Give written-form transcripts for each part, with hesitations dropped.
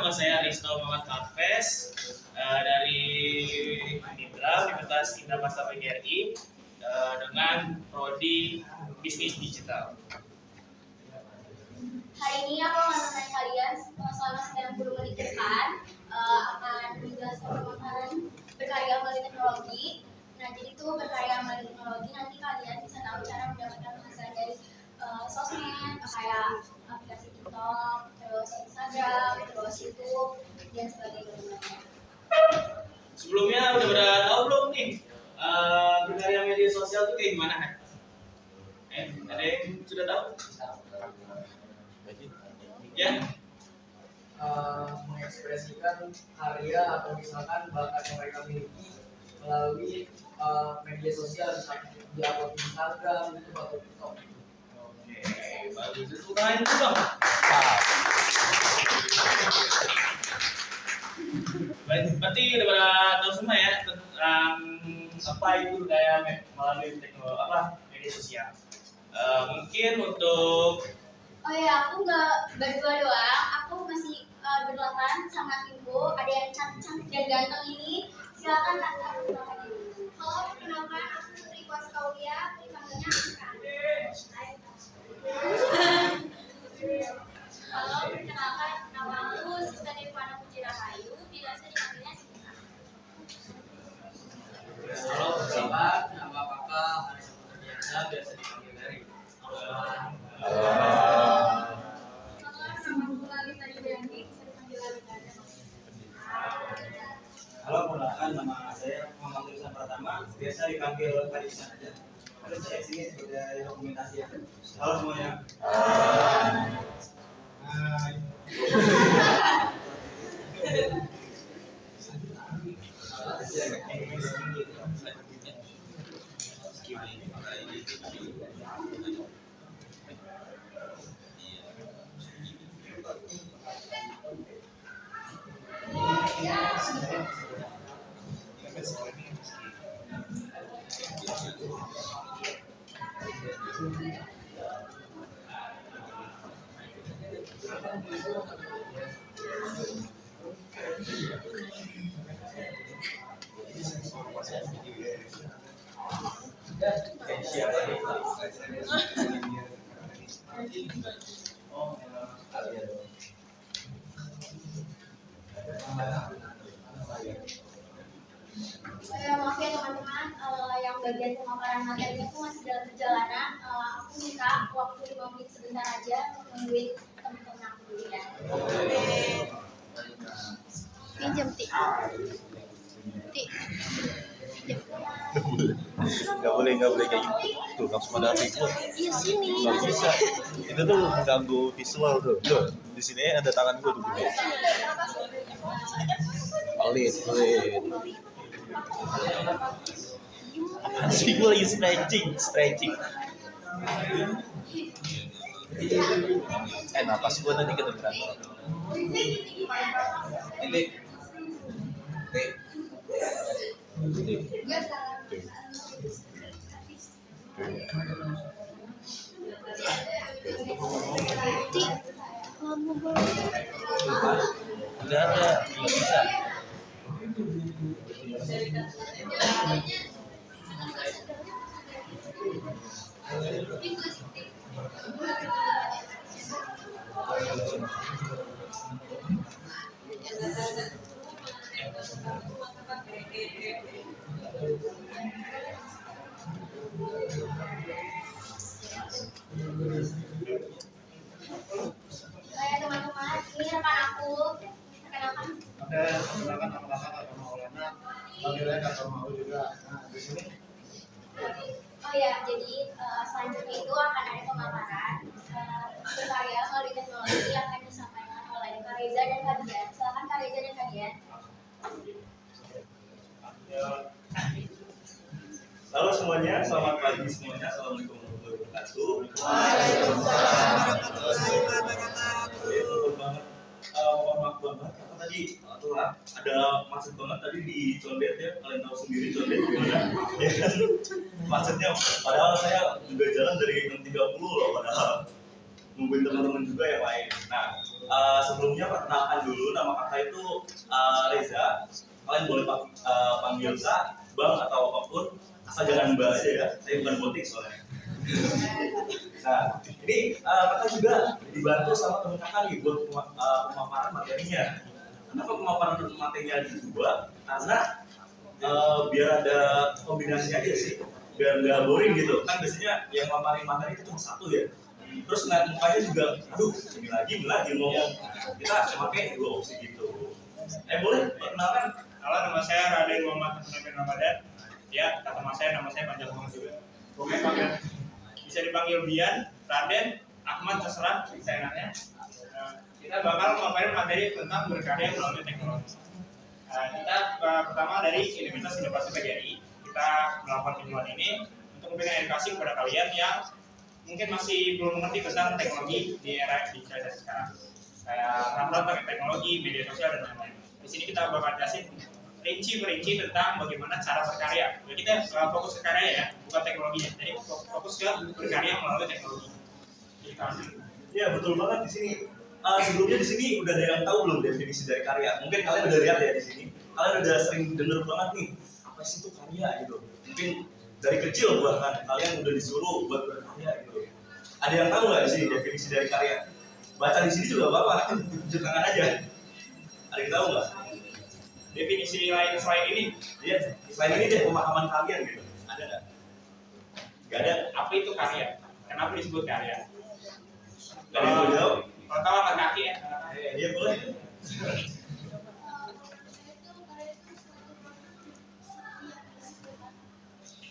nama saya Risto Muhammad Hafes dari Indra, Universitas Indra Pasar PGRI dengan prodi Bisnis Digital. Hari ini aku akan menemani kalian selama 90 menit ke depan akan menjelaskan pemaparan berkarya melalui teknologi. Nah, jadi itu berkarya melalui teknologi nanti kalian bisa tahu cara mendapatkan penghasilan dari sosmed kayak aplikasi TikTok, terus Instagram, terus YouTube dan sebagainya. Sebelumnya udah pada tahu belum nih berkarya media sosial itu kayak gimana kan? Ada yang sudah tahu? Ya. Mengekspresikan karya atau misalkan bakat yang mereka miliki melalui media sosial misalnya di upload Instagram, YouTube atau TikTok. Oke, bagus itu kalian itu dong. Berarti udah pada tahu semua ya tentang apa itu kayak melalui teknologi media sosial. Mungkin untuk Aku nggak berdua doang, aku masih berdelapan sama timku. Ada yang cantik dan ganteng ini. Silakan Tante. Halo, perkenalkan aku Putri Kuasa Kaulia, dipanggilnya Aska. Halo, perkenalkan nama aku Sista Devana Puji Rahayu, biasa dipanggilnya Sista. Halo, sahabat, nama kakak Arisa Putriansa, biasa dipanggil dari. Halo, perkenalkan nama saya Muhammad Tulisan Pratama, biasa dipanggil Kadisan aja. Terus saya sini sebagai dokumentasi ya. Halo semuanya. Maaf ya teman-teman, yang bagian pemaparan materinya itu masih dalam perjalanan. Aku minta waktu 5 menit sebentar aja untuk nungguin teman-teman aku dulu ya. Pinjam Ti. Nggak boleh kayak gitu tuh, langsung ada visual. Iya sini. Nggak bisa, itu tuh mengganggu visual tuh. Di sini ada tangan gue tuh. Pelit. Apaan sih, gue lagi stretching. Napas gue tadi kedengeran. Ini udah ada, nggak bisa. Teman-teman, ini rekan aku. Perkenalkan. Oke, perkenalkan nama kakak Kak Maulana, panggilnya Kak Mau juga. Nah, di sini. Oh ya, jadi selanjutnya itu akan ada pemaparan berkarya melalui teknologi yang akan disampaikan oleh Kak Reza dan Kak Dian. Silakan Kak Reza dan Kak Dian. Halo semuanya, selamat pagi semuanya. Assalamualaikum warahmatullahi wabarakatuh. Waalaikumsalam warahmatullahi wabarakatuh. Mohon maaf banget, apa tadi ada macet banget tadi di Condet ya. Kalian tahu sendiri Condet gimana? Ya kan macetnya. Padahal saya juga jalan dari 6.30 loh. Padahal nungguin teman-teman juga yang lain. Nah, Sebelumnya perkenalkan dulu, nama kakak itu Reza. Kalian boleh panggil Sa, Bang atau apapun, asal jangan Mbak aja ya. Saya bukan politik soalnya. Nah, ini kakak juga dibantu sama teman kakak nih buat pemaparan materinya. Kenapa pemaparan materinya dibuat? Karena biar ada kombinasi aja sih, biar nggak boring gitu. Kan biasanya yang memaparin materi itu cuma satu ya. Terus ngeliat mukanya juga, aduh ini lagi ngomong. Kita pakai dua opsi gitu. Boleh perkenalkan? Halo, nama saya Raden Muhammad Hasan Ramadan. Ya, kata mas saya, nama saya panjang banget juga. Pokoknya panggil, bisa dipanggil Bian, Raden, Ahmad, terserah, seenaknya. Kita bakal memaparin materi tentang berkarya melalui teknologi. Kita pertama dari Universitas Inovasi PGRI, kita melakukan penyuluhan ini untuk memberikan edukasi kepada kalian yang mungkin masih belum mengerti tentang teknologi di era digitalisasi sekarang. Kayak ramah pakai teknologi, media sosial dan lain-lain. Di sini kita bakal jelasin rinci tentang bagaimana cara berkarya. Jadi kita fokus ke karya ya, bukan teknologinya. Jadi fokus ke berkarya melalui teknologi. Ya betul banget di sini. Sebelumnya di sini udah ada yang tahu belum definisi dari karya? Mungkin kalian udah lihat ya di sini. Kalian udah sering denger banget nih apa sih itu karya gitu. Mungkin dari kecil bahkan kalian udah disuruh buat berkarya gitu. Ada yang tahu nggak di sini definisi dari karya? Baca di sini juga apa-apa, tunjuk tangan aja. Ada yang tahu nggak? Definisi lain selain ini? Iya, selain ini deh pemahaman kalian gitu. Ada nggak? Nggak ada. Apa itu karya? Kenapa disebut karya? Dari yang jawab? Pertama angkat kaki ya. Iya boleh.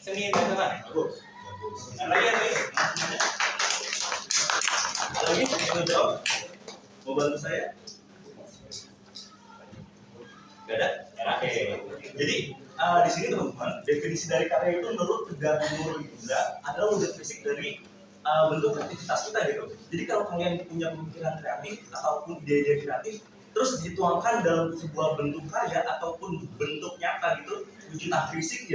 Seni dan teman. Bagus. Ada lagi ada lagi? Ada lagi yang mau jawab? Mau bantu saya? Gak ada? Oke. Jadi di sini teman-teman, definisi dari karya itu menurut Tegar Nur Indra adalah wujud fisik dari bentuk kreativitas kita gitu. Jadi kalau kalian punya pemikiran kreatif ataupun ide-ide kreatif, terus dituangkan dalam sebuah bentuk karya ataupun bentuk nyata gitu, entah fisik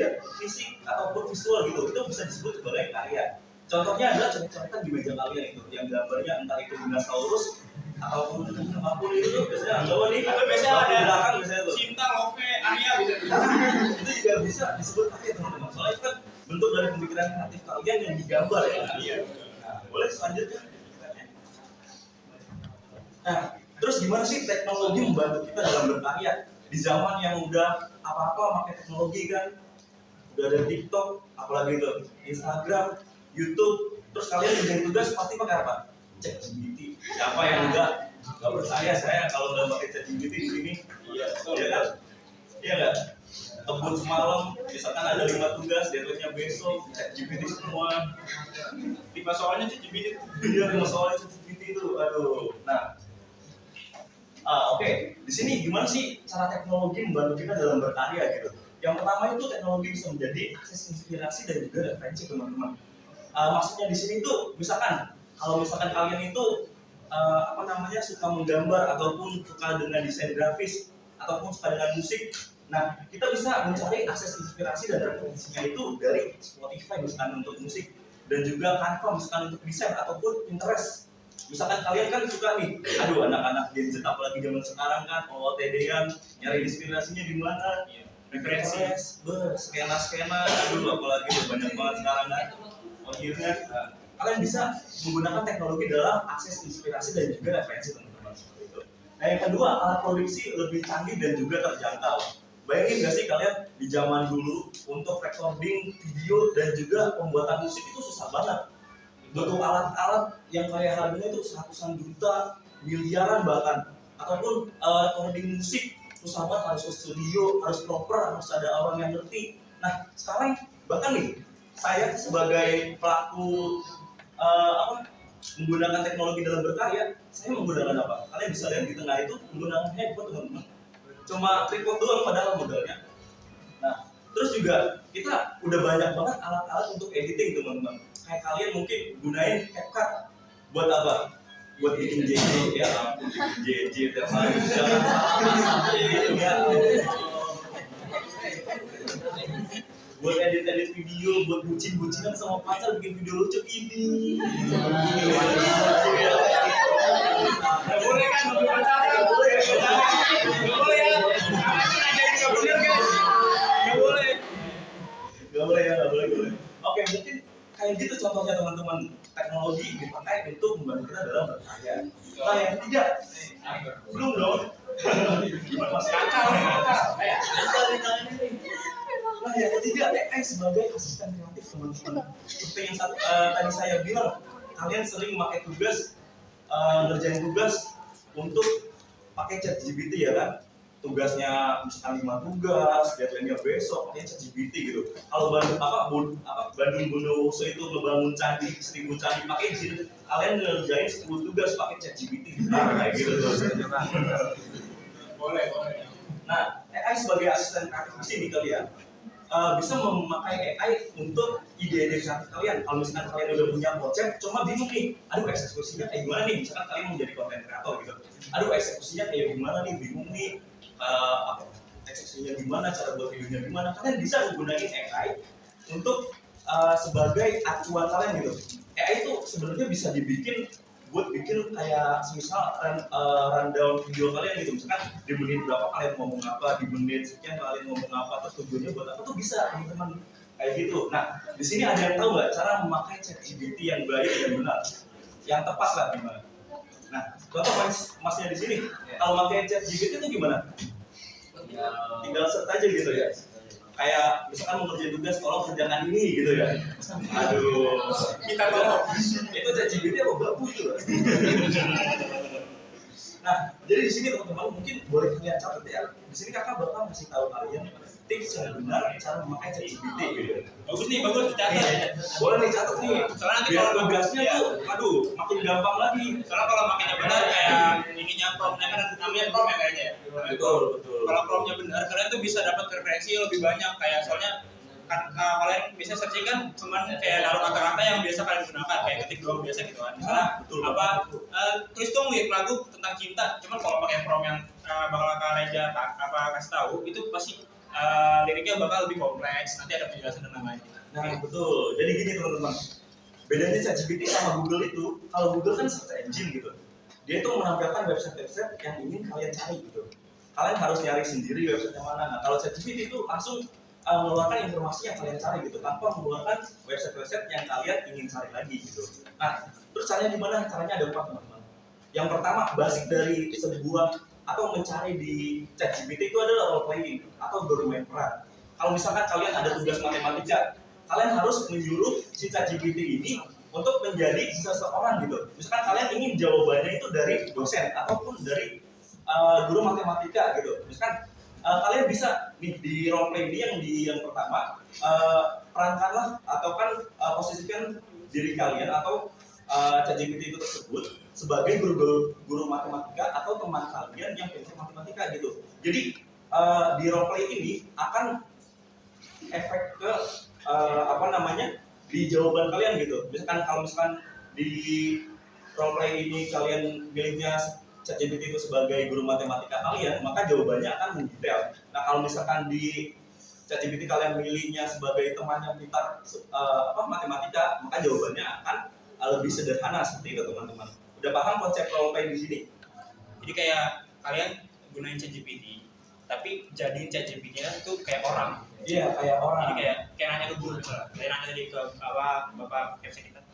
ataupun visual gitu, itu bisa disebut sebagai karya. Contohnya adalah contoh-contoh di meja kalian itu, yang gambarnya entah itu dinosaurus ataupun apapun itu tuh biasanya Jawa nih. Atau biasanya ada belakang biasanya tuh. Cinta, Love, Arya bisa. Itu juga bisa disebut karya teman-teman. Soalnya itu kan bentuk dari pemikiran kreatif kalian yang digambar ya. Iya. Nah, boleh selanjutnya. Nah, terus gimana sih teknologi membantu kita dalam berkarya di zaman yang udah apa-apa pakai teknologi kan? Udah ada TikTok, apalagi itu Instagram, YouTube. Terus kalian kerjain tugas pasti pakai apa? ChatGPT. Siapa yang enggak percaya saya kalau nggak pakai ChatGPT di sini? Iya, betul ya kan? Iya nggak? Kebun semalam, misalkan ada 5 tugas, deadline-nya besok, ChatGPT semua. 5 soalnya ChatGPT. Iya, 5 soalnya ChatGPT itu, aduh. Nah, oke. Di sini gimana sih cara teknologi membantu kita dalam berkarya gitu? Yang pertama itu teknologi bisa menjadi akses inspirasi dan juga referensi teman-teman. Maksudnya di sini tuh, misalkan kalau misalkan kalian itu suka menggambar ataupun suka dengan desain grafis ataupun suka dengan musik, nah kita bisa mencari akses inspirasi dan referensinya itu dari Spotify misalkan untuk musik dan juga Canva misalkan untuk desain ataupun Pinterest. Misalkan kalian kan suka nih, aduh anak-anak Gen Z apalagi zaman sekarang kan OOTD-an nyari inspirasinya di mana? Referensi, skena, aduh apalagi banyak banget sekarang kan. Akhirnya kalian bisa menggunakan teknologi dalam akses inspirasi dan juga referensi teman-teman seperti itu. Nah yang kedua, alat produksi lebih canggih dan juga terjangkau. Bayangin nggak sih kalian di zaman dulu untuk recording video dan juga pembuatan musik itu susah banget. Butuh alat-alat yang kayak harganya itu ratusan juta, miliaran bahkan. Ataupun recording musik susah banget, harus ke studio, harus proper, harus ada orang yang ngerti. Nah sekarang bahkan nih saya sebagai pelaku menggunakan teknologi dalam berkarya, saya menggunakan apa? Kalian bisa lihat di tengah itu menggunakan handphone teman-teman. Cuma tripod doang padahal modalnya. Nah, terus juga kita udah banyak banget alat-alat untuk editing teman-teman. Kayak kalian mungkin gunain CapCut buat apa? Buat bikin JJ ya, JJ tiap hari ya. Buat edit video, buat bucin-bucinan sama pacar bikin video lucu ini. Nggak boleh kan, nggak boleh ya. Nggak boleh ya. Karena itu ngajarin nggak bener guys. Nggak boleh. Gak boleh ya, gak boleh. Oke, mungkin kayak gitu contohnya teman-teman, teknologi dipakai untuk membantu kita dalam berkarya. Nah yang ketiga, belum dong. Gimana mas? Kakak. Nah yang ketiga, AI sebagai asisten kreatif teman-teman. Seperti yang tadi saya bilang, kalian sering memakai tugas, ngerjain tugas untuk pakai ChatGPT ya kan? Tugasnya misalkan 5 tugas, deadline-nya besok, pakai ChatGPT gitu. Kalau Bandung Bondowoso itu ngebangun candi 1000 candi pakai Jin, kalian ngerjain 10 tugas pakai ChatGPT. Nah, kayak gitu tuh. Boleh. Nah, AI sebagai asisten kreatif di sini kalian bisa memakai AI untuk ide-ide kreatif kalian. Kalau misalkan kalian udah punya konsep, cuma bingung nih, aduh eksekusinya kayak gimana nih? Misalkan kalian mau jadi konten kreator gitu, aduh eksekusinya kayak gimana nih? Bingung nih, eksekusinya gimana? Cara buat videonya gimana? Kalian bisa menggunakan AI untuk sebagai acuan kalian gitu. AI itu sebenarnya bisa dibikin buat bikin kayak semisal rundown video kalian gitu, misalkan di menit berapa kalian ngomong apa, di menit sekian kalian ngomong apa, terus tujuannya buat apa tuh bisa teman-teman kayak gitu. Nah di sini ada yang tahu nggak cara memakai ChatGPT yang baik dan benar, yang tepat lah gimana? Nah contoh masnya di sini, kalau pakai ChatGPT itu gimana? Tinggal search aja gitu ya. Kayak misalkan mau kerja tugas, tolong kerjakan ini gitu ya. Aduh, Kita ngomong. itu ChatGPT apa bagus tuh? Nah, jadi di sini teman-teman mungkin boleh kalian catat ya. Di sini kakak bakal ngasih tahu kalian tips yang benar cara memakai ChatGPT gitu. Bagus dicatat. Boleh nih catat nih. Soalnya nanti Biar kalau tugasnya tuh, aduh, makin gampang lagi. Soalnya kalau makanya benar kayak ininya promnya kan namanya prom ya kayaknya ya. Betul. Kalau promnya benar, kalian tuh bisa dapat referensi lebih banyak kayak soalnya kan kalian bisa searching kan cuman kayak naruh kata-kata yang biasa kalian gunakan kayak ketik doang biasa gitu kan. Misalnya Betul. tulis dong lirik lagu tentang cinta. Cuman kalau pakai prom yang bakal Kak Reja kasih tahu itu pasti liriknya bakal lebih kompleks. Nanti ada penjelasan dan lain-lain. Nah, betul. Jadi gini teman-teman. Bedanya ChatGPT sama Google itu, kalau Google kan search engine gitu. Dia itu menampilkan website-website yang ingin kalian cari gitu. Kalian harus nyari sendiri website yang mana. Nah, kalau ChatGPT itu langsung mengeluarkan informasi yang kalian cari gitu, tanpa mengeluarkan website-website yang kalian ingin cari lagi gitu. Nah, terus caranya gimana? Caranya ada 4 teman-teman. Yang pertama, basic dari sebuah atau mencari di ChatGPT itu adalah role playing atau bermain peran. Kalau misalkan kalian ada tugas matematika, kalian harus menyuruh si ChatGPT ini untuk menjadi seseorang gitu. Misalkan kalian ingin jawabannya itu dari dosen ataupun dari guru matematika gitu. Misalkan kalian bisa nih di role play ini yang pertama perankanlah atau kan posisikan diri kalian atau ChatGPT itu tersebut sebagai guru matematika atau teman kalian yang pintar matematika gitu. Jadi di role play ini akan efek ke di jawaban kalian gitu. Kalau misalkan di role play ini kalian pilihnya ChatGPT itu sebagai guru matematika kalian, maka jawabannya akan mendetail. Nah kalau misalkan di ChatGPT kalian milihnya sebagai teman yang pintar matematika, maka jawabannya akan lebih sederhana seperti itu teman-teman. Udah paham konsep role play di sini? Jadi kayak kalian gunain ChatGPT, tapi jadiin ChatGPT-nya itu kayak orang. Iya, kayak orang. Jadi kayak nanya ke guru misalnya. Kayak nanya tadi ke bapak KFC kita,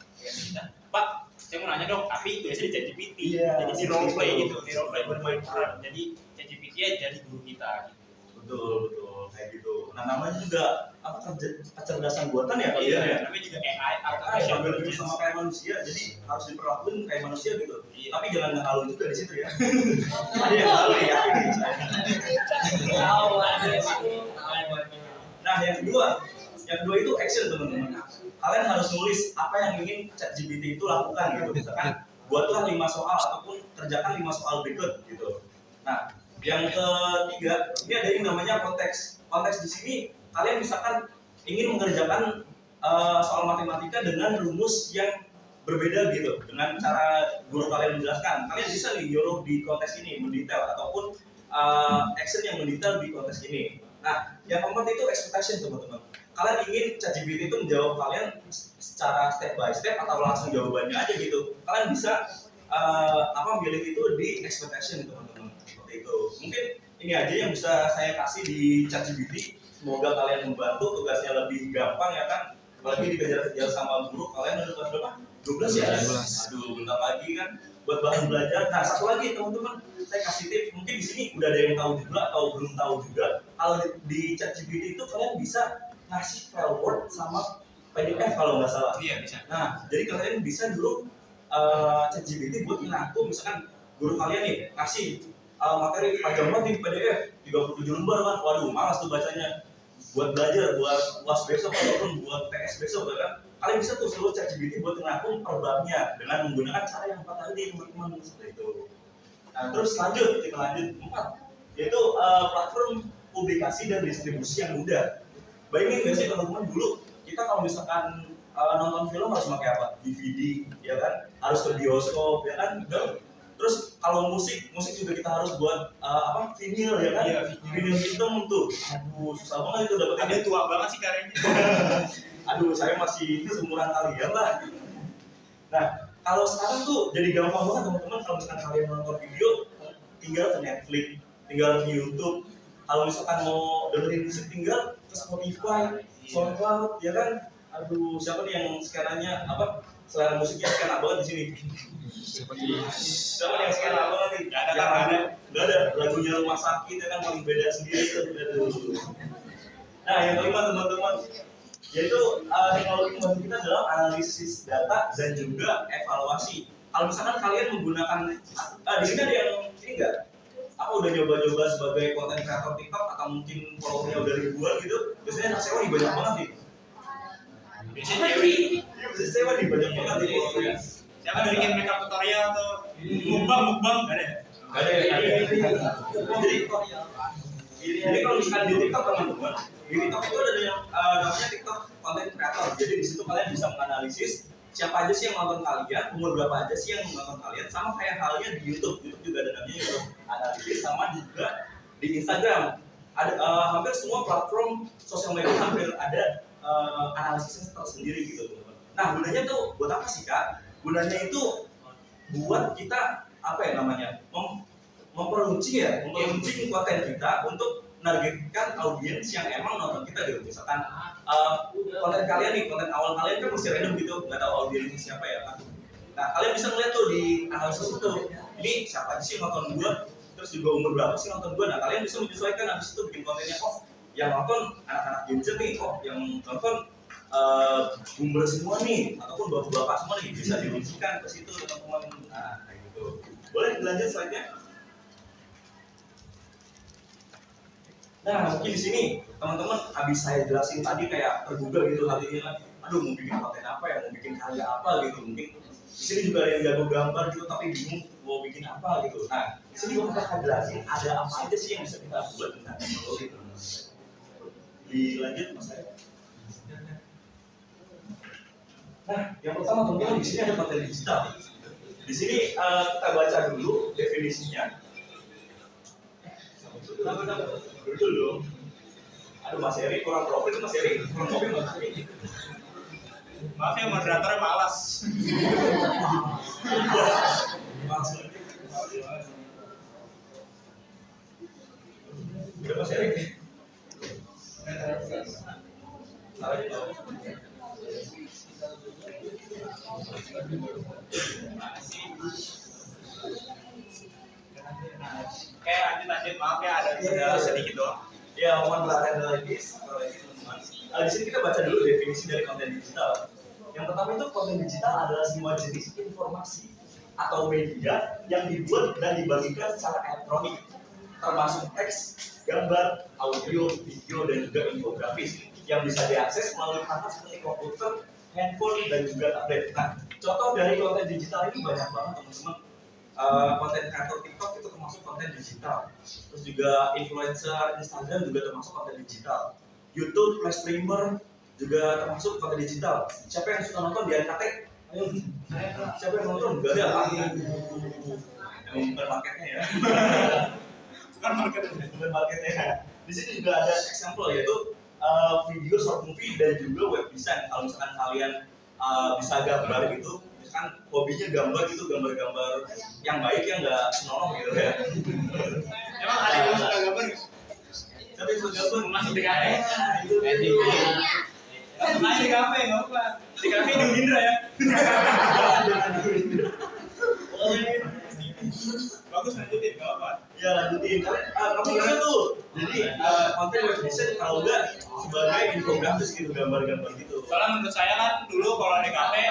Pak, saya mau nanya dong, tapi itu biasanya di ChatGPT. Iya, jadi di role play gitu. gitu, di role play bermain peran. Jadi ChatGPT-nya jadi guru kita. Betul kayak gitu. Nah namanya juga kecerdasan buatan ya kalian ya. Namanya juga AI, Sambil artificial intelligence. sama kayak manusia, jadi harus diperlakuin kayak manusia gitu. Iya. Tapi jangan ngehalu juga di situ ya. Ada yang halu ya, ini saya. Nah yang kedua itu action teman-teman. Kalian harus nulis apa yang ingin ChatGPT itu lakukan gitu. Misalkan buatlah 5 soal ataupun kerjakan 5 soal berikut gitu. Nah yang ketiga ini ada yang namanya konteks. Konteks di sini kalian misalkan ingin mengerjakan soal matematika dengan rumus yang berbeda gitu, dengan cara guru kalian menjelaskan. Kalian bisa nih nyuruh di konteks ini mendetail ataupun action yang mendetail di konteks ini. Nah, yang keempat itu expectation teman-teman. Kalian ingin ChatGPT itu menjawab kalian secara step by step atau langsung jawabannya aja gitu. Kalian bisa milih itu di expectation teman-teman, seperti itu. Mungkin ini aja yang bisa saya kasih di ChatGPT. Semoga kalian membantu, tugasnya lebih gampang ya kan. Apalagi dikejar-kejar sama guru, kalian udah kelas berapa? 12 ya? 12. Aduh, bentar lagi kan buat bahan belajar. Nah, satu lagi teman-teman, saya kasih tips. Mungkin di sini udah ada yang tahu juga atau belum tahu juga. Kalau di ChatGPT itu kalian bisa ngasih file Word sama PDF kalau nggak salah. Iya bisa. Nah, jadi kalian bisa dulu ChatGPT buat ngerangkum, misalkan guru kalian nih kasih materi panjang banget nih PDF 37 lembar kan, waduh malas tuh bacanya. Buat belajar, buat UAS besok ataupun buat TS besok kan, kalian bisa tuh selalu ChatGPT buat ngerangkum per babnya dengan menggunakan cara yang 4 tadi teman-teman, seperti itu. Nah, terus kita lanjut 4, yaitu platform publikasi dan distribusi yang mudah. Bayangin nggak sih teman-teman, dulu kita kalau misalkan nonton film harus pakai apa? DVD, ya kan? Harus ke bioskop, ya kan? Terus kalau musik juga kita harus buat vinyl, ya kan? Iya, Vinyl hitam tuh. Aduh, susah banget itu dapetin. Ada tua banget sih karyanya. Aduh, saya masih itu seumuran kalian lah. Nah, kalau sekarang tuh jadi gampang banget teman-teman. Kalau misalkan kalian nonton video, tinggal ke Netflix, tinggal ke YouTube. Kalau misalkan mau dengerin musik, tinggal ke Spotify, SoundCloud, ya kan? Aduh, siapa nih yang sekarangnya selera musiknya skena banget di sini? Siapa nih yang skena banget nih? Gak ada. Gak ada. Lagunya Rumah Sakit ya kan paling beda sendiri tuh. Nah, yang kelima teman-teman, yaitu teknologi membantu kita dalam analisis data dan juga evaluasi. Kalau misalkan kalian menggunakan, di sini ada yang ini enggak? Aku udah nyoba-nyoba sebagai konten kreator TikTok atau mungkin followernya udah ribuan gitu. Biasanya anak sewa nih banyak banget nih. Biasanya Dewi. Iya, biasanya sewa nih banyak banget nih followernya. Siapa yang bikin makeup tutorial atau mukbang? Gak ada. Gak ada ya. Jadi kalau misalkan di TikTok teman-teman, di TikTok itu ada yang namanya TikTok content creator. Jadi di situ kalian bisa menganalisis siapa aja sih yang nonton kalian, umur berapa aja sih yang nonton kalian, sama kayak halnya di YouTube. YouTube juga ada namanya YouTube analisis, sama juga di Instagram. Ada hampir semua platform sosial media hampir ada analisisnya tersendiri gitu teman-teman. Nah gunanya tuh buat apa sih Kak? Gunanya itu buat kita memperuncing konten kita untuk menargetkan audiens yang emang nonton kita gitu. Misalkan konten kalian nih, konten awal kalian kan masih random gitu, nggak tahu audiensnya siapa ya kan. Nah kalian bisa ngeliat tuh di analisis itu, ini siapa aja sih yang nonton gua, terus juga umur berapa sih nonton gua. Nah kalian bisa menyesuaikan habis itu bikin kontennya, yang nonton anak-anak Gen Z nih, yang nonton boomer semua nih, ataupun bapak-bapak semua nih, bisa diruncikan ke situ teman-teman. Nah kayak gitu. Boleh dilanjut slide-nya. Nah, mungkin di sini teman-teman habis saya jelasin tadi kayak tergugah gitu hatinya kan. Aduh, mau bikin konten apa ya, mau bikin karya apa gitu. Mungkin di sini juga ada yang jago gambar gitu tapi bingung mau bikin apa gitu. Nah, di sini kita akan jelasin ada apa aja sih yang bisa kita buat dengan teknologi teman-teman. Dilanjut Mas saya. Nah, yang pertama teman-teman di sini ada konten digital. Di sini kita baca dulu definisinya. Betul dong. Aduh Mas Eri kurang profil Mas Eri. Kurang profil Mas Eri. Maaf ya moderatornya malas. Udah Mas Eri. Salah aja. Lanjut, maaf ya ada kendala sedikit doang. Ya, mohon perhatian lagi teman-teman. Di sini kita baca dulu definisi dari konten digital. Yang pertama itu konten digital adalah semua jenis informasi atau media yang dibuat dan dibagikan secara elektronik, termasuk teks, gambar, audio, video, dan juga infografis yang bisa diakses melalui perangkat seperti komputer, handphone, dan juga tablet. Nah, contoh dari konten digital ini banyak banget teman-teman. Konten kreator TikTok itu termasuk konten digital. Terus juga influencer Instagram juga termasuk konten digital. YouTube, live streamer juga termasuk konten digital. Siapa yang suka nonton di NKT? Ayo, siapa yang nonton? Gak ada lagi. Bukan marketnya ya. Bukan marketnya. Di sini juga ada example yaitu video short movie dan juga web design. Kalau misalkan kalian bisa gambar gitu, misalkan hobinya gambar gitu, gambar-gambar yang baik yang nggak senonoh gitu ya. Emang ada yang suka gambar nggak? Tapi suka gambar Masuk di kafe. Main di kafe nggak apa? Di kafe di Indra ya. Bagus, lanjutin nggak apa? ya lanjutin. Kamu bisa tuh. Jadi konten web design kalau nggak sebagai infografis gitu, gambar-gambar gitu. Soalnya menurut saya kan dulu kalau di kafe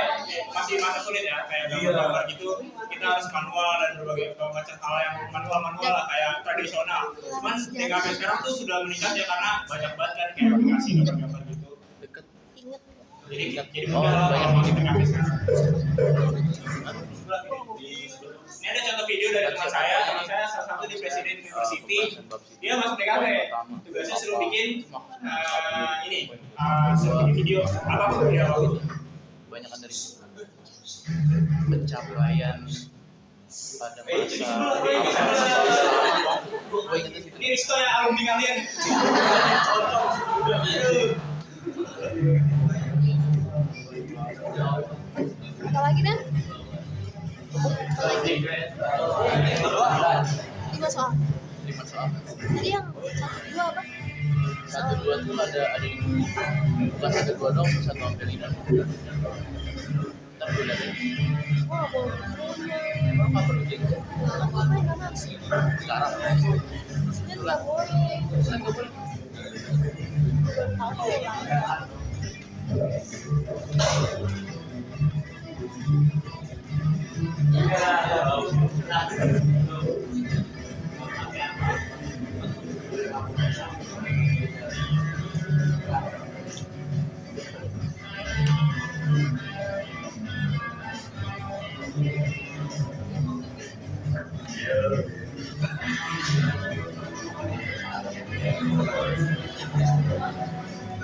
masih sulit ya, kayak gambar-gambar gitu kita harus manual dan berbagai macam hal yang manual lah kayak tradisional. Cuman di kafe sekarang tuh sudah meningkat ya karena banyak banget kan kayak aplikasi gambar-gambar gitu. Jadi mudah lah kalau masuk di kafe sekarang. Ini ada contoh video dari teman saya salah satu di Presiden University. Dia masuk DKV, tugasnya suruh bikin suruh bikin video apa video banyak kan dari pencapaian pada masa ini Risto ya alumni kalian. Apa lagi Dan? Lima soal. Tadi yang 1, 2 apa? 1, 2 tuh ada yang bukan 1, 2 dong, 1 hampir ini. Ntar gue lihat Wah, boleh. emang nggak perlu jadi Ngapain karena sekarang. maksudnya nggak boleh. Kan nggak boleh. Tahu ya.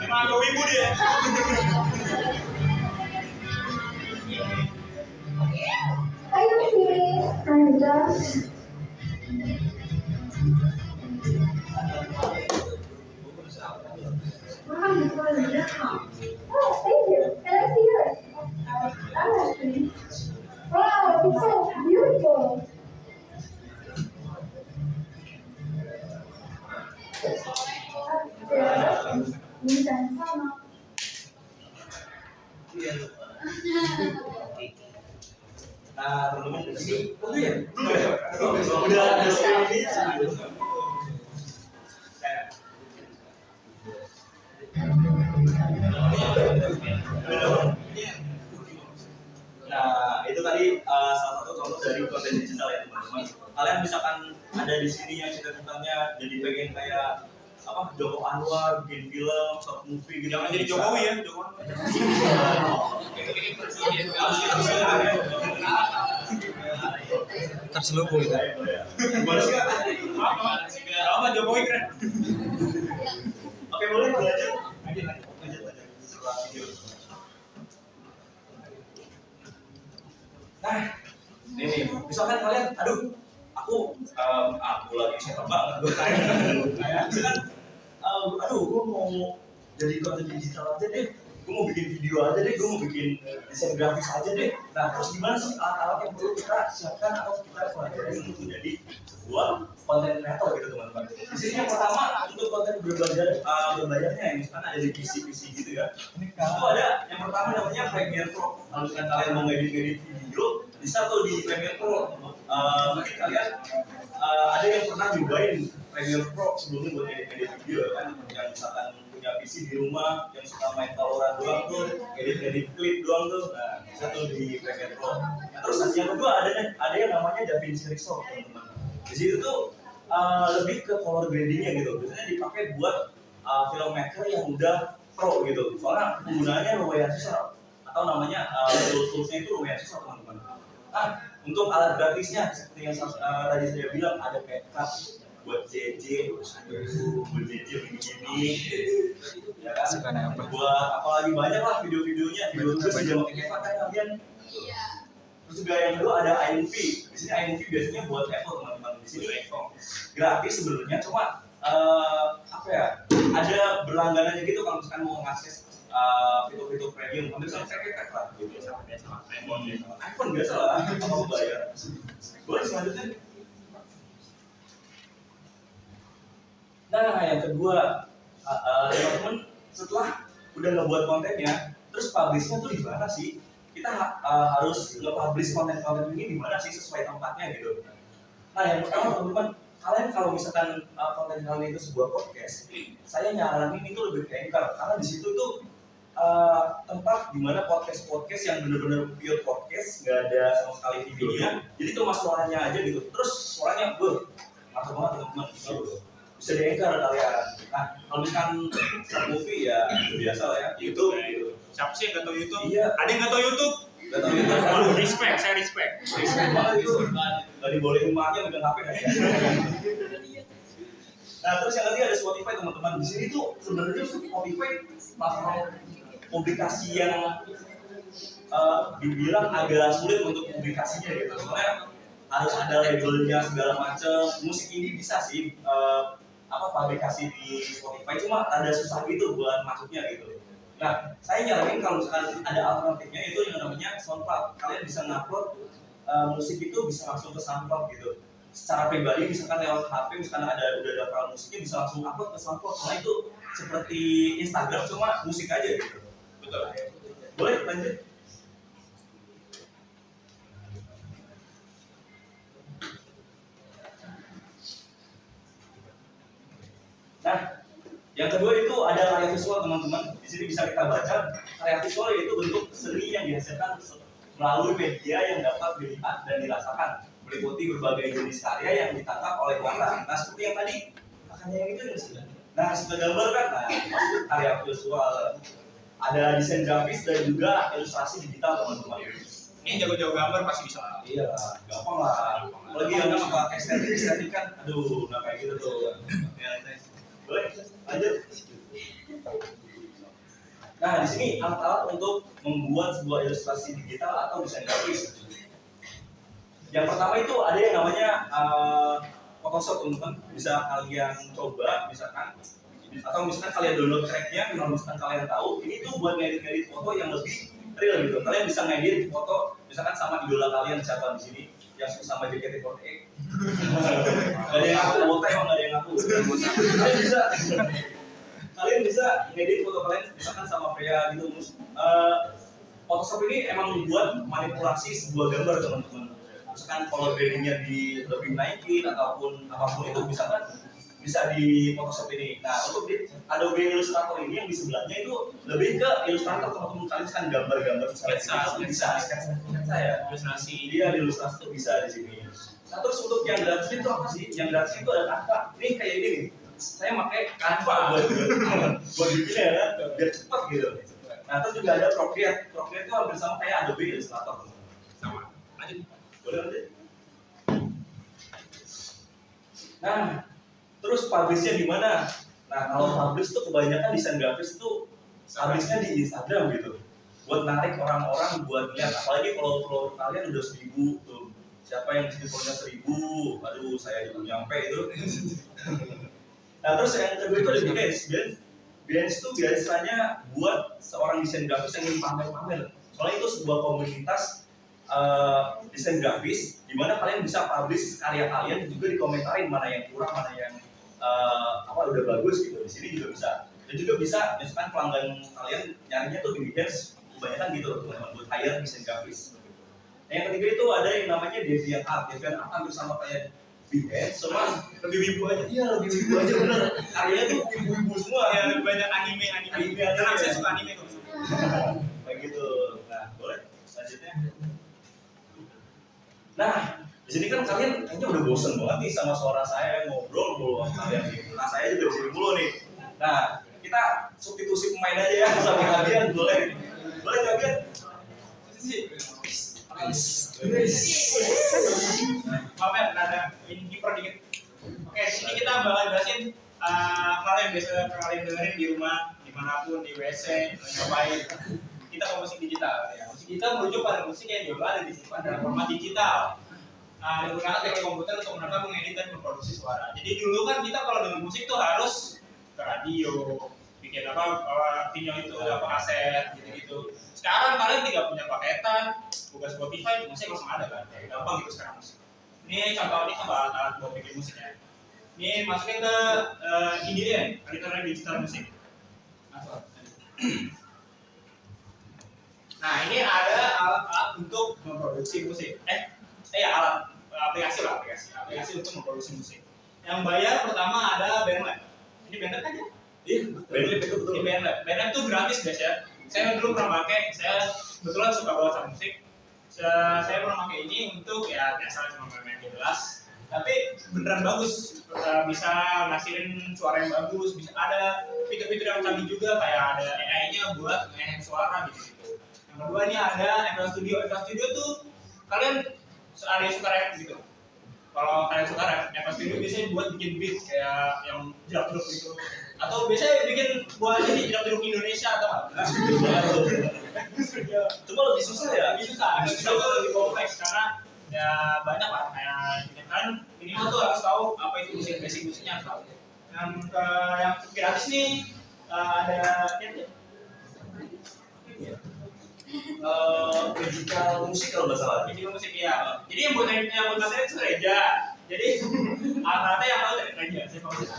Emang agak wibu dia. Are you serious? I'm just. Wow, you got a uniform. Oh, thank you. Can I see yours? Actually. Wow, it's so beautiful. Minsan sama. Nah, teman-teman di sini, udah ini. Nah, itu tadi salah satu contoh dari konten digital ya teman-teman. Kalian misalkan ada di sini yang cita-citanya jadi pengen kayak apa Joko Anwar bikin film, short movie gitu. Jangan jadi Jokowi ya, Jokowi. Terselubung itu. Gimana sih Kak? Apa Jokowi keren? Oke, boleh belajar. Lanjut. Setelah video. Nah, ini misalkan kalian, aku lagi sehat banget gue kayak misalkan, gue mau jadi konten digital aja deh, gue mau bikin video aja deh, gue mau bikin desain grafis aja deh. Nah, terus gimana sih alat-alat yang perlu kita siapkan atau kita pelajari untuk menjadi sebuah konten kreator gitu teman-teman. Di sini yang pertama untuk konten berbayarnya yang misalkan ada di PC gitu ya. Itu ada yang pertama namanya Premiere Pro. Kalau misalkan kalian mau ngedit video, bisa tuh di Premiere Pro. Mungkin kalian ada yang pernah nyobain Premiere Pro sebelumnya buat edit video kan, yang misalkan punya PC di rumah yang suka main Valorant doang tuh, edit klip doang tuh. Nah, bisa tuh di Premiere Pro. Nah, terus yang kedua ada yang namanya DaVinci Resolve teman-teman. Di situ tuh lebih ke color gradingnya gitu. Biasanya dipakai buat filmmaker yang udah pro gitu. Soalnya penggunaannya lumayan susah atau namanya toolsnya itu lumayan susah teman-teman. Untuk alat grafisnya seperti yang tadi saya bilang ada CapCut buat JJ, buat JJ begini, ya kan? Buat apalagi banyak lah video-videonya, video tugas juga pakai CapCut kan kalian. Terus juga yang kedua ada iMovie. Di sini iMovie biasanya buat Apple teman-teman. Di sini gratis sebenarnya, cuma apa ya? Ada berlangganannya gitu kalau misalkan mau mengakses fitur-fitur premium, ambil sama paket lah gitu. Biasa iPhone biasa. iPhone biasa lah, apa mau bayar. Boleh selanjutnya. Nah, yang kedua, teman-teman setelah udah ngebuat kontennya, terus publishnya tuh di mana sih? Kita harus nge-publish konten-konten ini di mana sih sesuai tempatnya gitu. Nah, yang pertama teman-teman, kalian kalau misalkan konten kalian itu sebuah podcast, saya nyaranin itu lebih ke Anchor karena di situ tuh tempat dimana podcast yang benar-benar pure podcast, nggak ada sama sekali videonya, jadi cuma suaranya aja gitu. Terus suaranya, mantap banget teman-teman. Bisa di Anchor kalian. Nah, kalau misalkan start movie ya biasa lah ya, YouTube gitu. Siapa sih yang nggak tahu YouTube? Iya. Ada yang nggak tahu YouTube? Nggak tahu itu. Waduh, respect, saya respect. Respect banget itu. Nggak dibolehin emaknya megang HP aja. Nah, terus yang tadi ada Spotify teman-teman. Di sini tuh sebenarnya Spotify platform publikasi yang dibilang agak sulit untuk publikasinya gitu. Soalnya harus ada labelnya segala macam. Musik ini bisa sih publikasi di Spotify, cuma ada susah gitu buat masuknya gitu. Nah, saya nyaranin kalau misalkan ada alternatifnya itu yang namanya SoundCloud. Kalian bisa ngupload musik itu bisa langsung ke SoundCloud gitu. Secara pribadi misalkan lewat HP, misalkan udah ada file musiknya bisa langsung upload ke SoundCloud. Soalnya itu seperti Instagram cuma musik aja gitu. Betul. Boleh lanjut? Nah, yang kedua itu ada karya visual teman-teman. Di sini bisa kita baca karya visual yaitu bentuk seni yang dihasilkan melalui media yang dapat dilihat dan dirasakan, meliputi berbagai jenis karya yang ditangkap oleh mata. Nah, seperti yang tadi, makanya yang itu sudah. Nah, sudah gambar kan? Nah, maksud karya visual. Ada desain grafis dan juga ilustrasi digital teman-teman. Ini jago-jago gambar pasti bisa. Iya, gampang lah. Apalagi yang suka estetik kan, aduh, nggak kayak gitu tuh. Boleh, lanjut. Nah, di sini alat-alat untuk membuat sebuah ilustrasi digital atau desain grafis. Yang pertama itu ada yang namanya Photoshop teman-teman. Bisa kalian coba, misalkan, atau misalkan kalian download tracknya, kalau misalkan kalian tahu, ini tuh buat ngedit foto yang lebih real gitu. Kalian bisa ngedit foto, misalkan sama idola kalian siapa di sini yang suka sama JKT48. Gak ada yang ngaku, wota emang gak ada yang ngaku. Kalian bisa ngedit foto kalian misalkan sama pria gitu. Photoshop ini emang membuat manipulasi sebuah gambar teman-teman. Misalkan color gradingnya lebih naikin ataupun apapun itu bisa di Photoshop ini. Nah, untuk di Adobe Illustrator ini yang di sebelahnya itu lebih ke Illustrator teman-teman. Kalian kan gambar-gambar Sketsa ya. Ilustrasi. Iya, di Illustrator bisa di sini. Nah, terus untuk yang gratis itu apa sih? Yang gratis itu ada Canva. Ini kayak ini nih. Saya pakai Canva buat bikin ya, biar cepat gitu. Nah, terus juga ada Procreate. Procreate itu hampir sama kayak Adobe Illustrator. Sama. Lanjut. Boleh lanjut? Nah, terus publishnya di mana? Nah, kalau publish tuh kebanyakan desain grafis tuh publishnya di Instagram gitu. Buat narik orang-orang buat lihat. Apalagi kalau follower kalian udah 1000 tuh. Siapa yang di followernya 1000? Aduh, saya juga nyampe itu. Nah, terus yang kedua itu ada Behance. Behance itu biasanya buat seorang desain grafis yang ingin pamer-pamer. Soalnya itu sebuah komunitas desain grafis di mana kalian bisa publish karya kalian juga dikomentarin mana yang kurang, mana yang udah bagus gitu. Di sini juga bisa. Dan juga bisa misalkan pelanggan kalian nyarinya tuh di Behance kebanyakan gitu teman-teman buat hire desain grafis. Nah, yang ketiga itu ada yang namanya DeviantArt. DeviantArt hampir sama kayak Behance, cuma lebih wibu aja. Iya, lebih wibu aja bener. Karyanya tuh wibu-wibu semua. Ya, lebih banyak anime. Karena saya suka anime tuh. Kayak gitu. Nah, boleh selanjutnya. Nah, di sini kan kalian kayaknya udah bosen banget nih sama suara saya ngobrol mulu sama kalian nih. Nah, saya juga di sini mulu nih. Nah, kita substitusi pemain aja ya sama kalian, boleh? Boleh kalian? Maaf ya, ada ini kiper dikit. Oke, di sini kita bakal jelasin hal yang biasa kalian dengerin di rumah, dimanapun, di WC, ngapain. Kita ke musik digital. Ya. Musik digital merujuk pada musik yang juga ada disimpan dalam format digital. Digunakan teknik komputer untuk menangkap, mengedit, dan memproduksi suara. Jadi dulu kan kita kalau denger musik tuh harus ke radio, di bikin video itu kaset gitu. Sekarang kalian tinggal punya paketan, buka Spotify, musik langsung ada kan, gampang gitu sekarang musik. Ini contoh ini alat buat bikin musik ya. Ini masukin ke IDM, Editor Digital Music. Nah ini ada alat-alat untuk memproduksi musik. Alat aplikasi untuk memproduksi musik. Yang bayar pertama ada Bandlab. Ini Bandlab aja. Iya, Bandlab itu betul. Ini Bandlab. Bandlab itu gratis guys ya. Saya dulu pernah pakai. Saya kebetulan suka banget sama musik. Saya pernah pakai ini untuk ya biasa cuma main jelas. Tapi beneran bagus. Bisa ngasihin suara yang bagus. Bisa ada fitur-fitur yang canggih juga kayak ada AI-nya buat nge-enhance suara gitu. Yang kedua ini ada FL Studio. FL Studio tuh kalian ada yang suka rap gitu. Kalau kalian suka rap, FL Studio biasanya buat bikin beat kayak yang jerak-jeruk gitu. Atau biasanya bikin buat jadi jerak-jeruk Indonesia atau apa? Cuma lebih susah ya. Lebih susah. Lebih kompleks karena ya banyak lah kayak kan minimal tuh harus tahu apa itu musik, basic musiknya harus tahu. Yang gratis nih ada digital musik kalau nggak salah. digital musik ya. Jadi yang buat saya itu Reja. Jadi rata-rata yang tahu dari Reja. Saya tahu sih.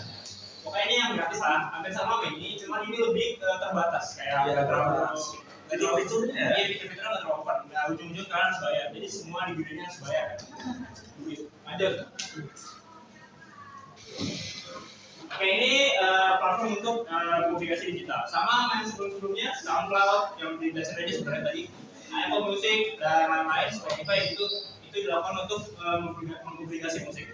Pokoknya ini yang gratis lah, hampir sama kayak ini, cuman ini lebih terbatas kayak Iya, terlalu. Jadi fiturnya Iya, fitur-fiturnya nggak terlalu open. Nah, ujung-ujung kalian harus bayar. Jadi semua di videonya harus bayar. Duit. Lanjut. Oke, ini platform untuk publikasi digital. Sama yang sebelum-sebelumnya, SoundCloud yang di dasar aja sebenarnya tadi. Apple Music dan lain-lain, Spotify itu dilakukan untuk mempublikasi musik.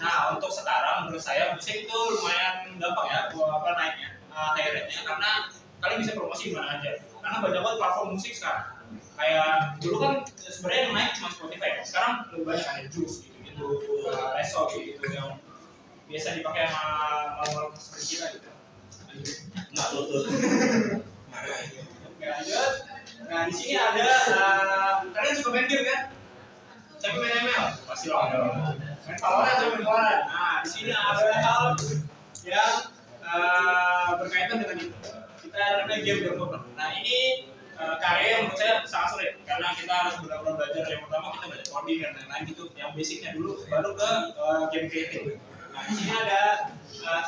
Nah, untuk sekarang menurut saya musik itu lumayan gampang ya, naiknya, high rate-nya karena kalian bisa promosi di mana aja. Karena banyak banget platform musik sekarang. Kayak dulu kan sebenarnya yang naik cuma Spotify. Sekarang lebih banyak ada Juice gitu, Reso gitu yang biasa dipakai sama orang seperti kita gitu. nggak tutup. Oke, lanjut. Nah, di sini ada kalian suka main game kan? Saya main ML, pasti lah. Main Valorant, saya main Valorant. Nah, di sini ada hal yang berkaitan dengan itu. Kita namanya game developer. Nah, ini karya yang menurut saya sangat sulit karena kita harus benar-benar belajar. Yang pertama kita belajar coding dan lain-lain gitu. Yang basicnya dulu, baru ke game creating. Nah, di sini ada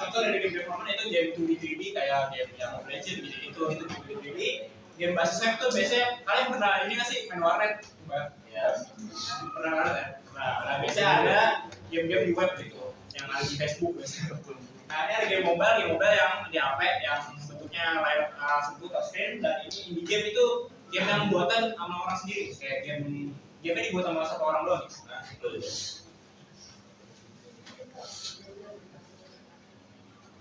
contoh dari game development itu game 2D 3D kayak game yang Mobile Legends gitu. Itu game 2D 3D. Game basis web tuh biasanya kalian pernah ini nggak sih main warnet? Ya. Pernah warnet ya? Nah, biasanya ada game-game di web gitu yang ada di Facebook biasanya. Nah, ini ada game mobile yang di HP yang bentuknya layar sentuh touchscreen dan ini indie game itu game yang buatan sama orang sendiri kayak game-nya dibuat sama satu orang doang. Nah,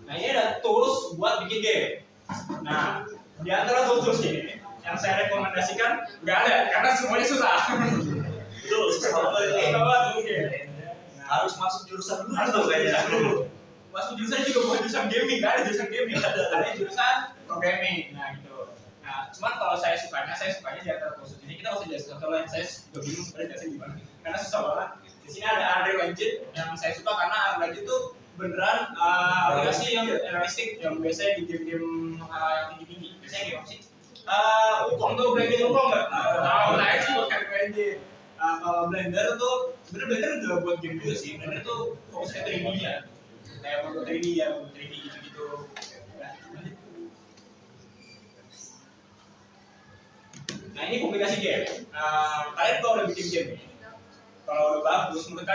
Nah, ini ada tools buat bikin game. Nah, di antara tools ini yang saya rekomendasikan nggak ada karena semuanya susah. Betul, susah banget. Harus masuk jurusan dulu tuh kayaknya. Masuk jurusan juga bukan jurusan gaming, nggak ada jurusan gaming, ada jurusan programming. Nah, gitu. Nah, cuman kalau saya sukanya di antara tools ini kita harus jelasin contoh lain. Saya juga bingung sebenarnya jelasin gimana karena susah banget. Di sini ada Unreal Engine yang saya suka karena Unreal Engine itu beneran aplikasi yang realistik yang biasanya di game-game yang tinggi-tinggi. Biasanya game apa sih? Wukong tuh Blender Wukong nggak? Nah itu bukan Blender. Kalau Blender tuh sebenarnya Blender juga buat game juga sih. Blender tuh fokusnya 3D ya, kayak foto 3D ya, 3D gitu-gitu. Nah ini publikasi game. Kalian kalau udah bikin game nih, kalau udah bagus, menurut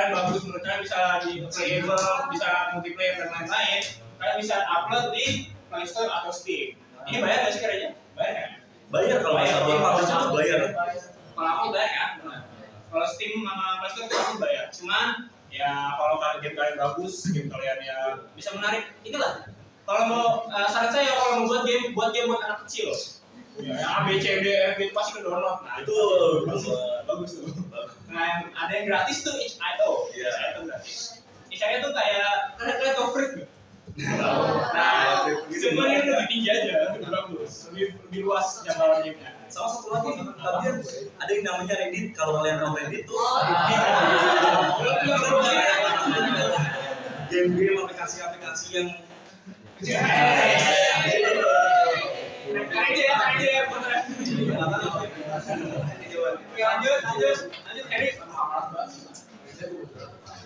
kalian bisa di playable, bisa multiplayer dan lain-lain, kalian bisa upload di Play Store atau Steam. Ini bayar nggak sih kayaknya? Bayar kan? Bayar kalau nggak salah, publish itu bayar. Kalau aku bayar kan, benar. Kalau Steam sama Play Store pasti bayar. Cuman ya kalau game kalian bagus, game kalian ya bisa menarik. Inilah. Kalau mau saran saya kalau mau buat game buat anak kecil. Ya, yang A, B, C, D, F, itu pasti ke download. Nah itu bagus tuh. Nah ada yang gratis tuh itch.io. Iya. Itu gratis. Itch.io tuh kayak Reto Freak. Nah, cuma ini lebih tinggi aja, lebih bagus, lebih luas jangkauan gamenya. Sama satu lagi, kalian ada yang namanya Reddit. Kalau kalian tahu Reddit tuh, game-game aplikasi-aplikasi yang aja ya. Lanjut, Erik.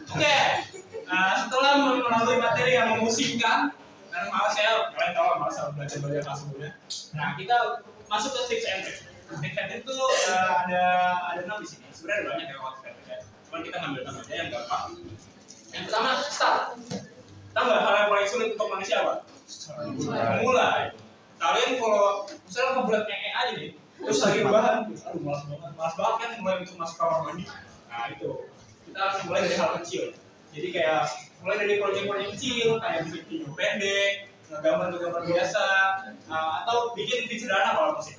Oke, setelah melalui materi yang memusingkan, karena malas kalian tahu malas belajar kelas sebelumnya. Nah, kita masuk ke tips and trick. Tips and trick itu ada 6 di sini. Sebenarnya ada banyak ya kalau tips and trick. Cuman kita ngambil 6 aja yang gampang. Yang pertama, start. Tahu nggak hal yang paling sulit untuk manusia apa? Mulai. Kalian kalau misalnya ngebuat aja nih, terus lagi bahan, aduh malas banget kan mulai untuk masuk kamar mandi. Nah itu, kita harus mulai dari hal kecil. Jadi kayak mulai dari proyek-proyek kecil, kayak bikin video pendek, gambar biasa, atau bikin video sederhana kalau musik.